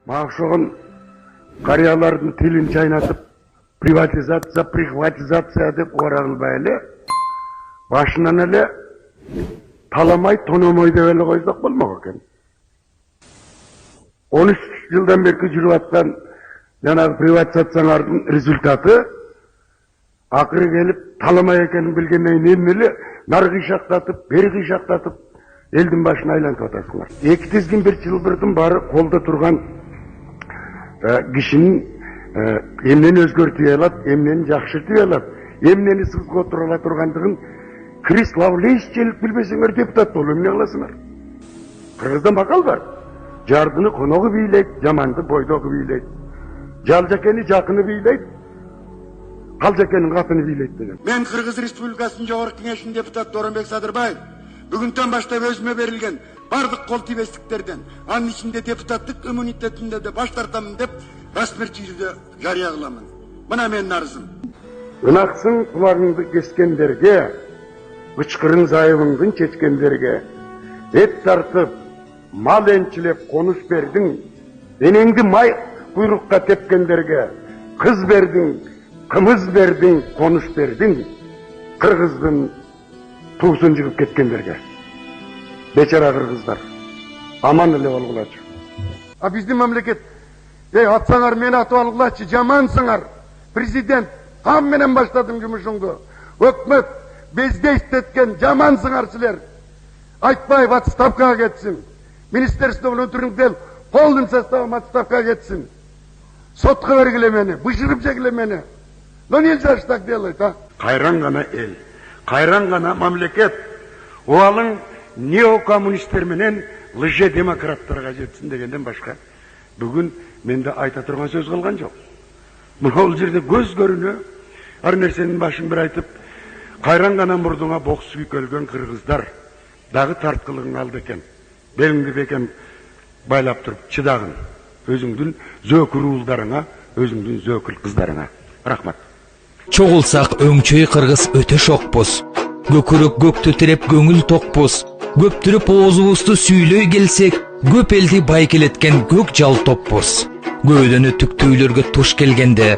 Макшогон кариялардын тилин чайнатып, приватизация деп оралбай эле, башынан эле таламай, тономой деп эле койсок болмок экен. 13 жылдан бери жүрүп аткан жанагы приватизациялардын результаты акыры келип таламай экенин билгенден кийин эле нары кыйшактатып, бери кыйшактатып элдин башына айлантып атасыңар. Эки тизгин бир жылдырдын баары колдо турган кишинин эмнени өзгөртүп алат, эмнени жакшыртып алат, эмнени сызготура ала тургандыгын Крис Лавлейшчелик билбесеңер депутат болуп эмне кыласыңар? Кыргызда макал бар. Жардыны коногу бийлейт, жаманды бойдогу бийлейт. Жалжакени жакыны бийлейт, калжакенин катыны бийлейт деген. Мен Кыргыз Республикасынын Жогорку Кеңешинин депутаты Оронбек Садырбаев бүгүндөн баштап өзүмө берилген бардык кол тийбестиктерден, анын ичинде депутаттык иммунитетимде де баш тартамын деп расмий түрдө жарыя кыламын. Мына менин арызым. Ынаксың кулагыңды кескендерге, ычкырың зайыбыңдын чечкендерге, эт тартып, мал энчилеп конуш бердиң, энеңди май куйрукка тепкендерге, кыз бердиң, кымыз бердиң, конуш бердиң, кыргыздын туусун жыгып кеткендерге. Бечара кыргыздар, аман эле болгулачы. А биздин мамлекет, атсаңар мени атып алгылачы, жамансыңар. Президент, кам менен баштадым жумушуңду. Өкмөт, бездейстеткен жамансыңар силер. Айтпаев отставкага кетсин. Министерство внутренних дел полным составом отставкага кетсин. Сотко бергиле мени, бышырып жегиле мени. Но нельзя ж так делать, а? Кайран гана эл, кайран гана мамлекет. Уалың неокоммунисттер менен лже-демократтарга жетсин дегенден башка бүгүн менде айта турган сөз калган жок. Бул жерде көз көрүнө ар нерсенин башын бир айтып, кайран гана мурдуңа бок сүйүп өлгөн кыргыздар дагы тарткылыгың алды экен. Белиңди бекем байлап туруп чыдагын. Өзүңдүн зөөкүр уулдарыңа, өзүңдүн зөөкүр кыздарыңа. Рахмат. Чогулсак өңчөй кыргыз өтө шокпуз. Көкүрөк көктү тиреп көңүл токпуз. Көптүрүп оозубузду сүйлөй келсек, көп элди байкелеткен көк жал топпуз. Көөдөнү түктүүлөргө туш келгенде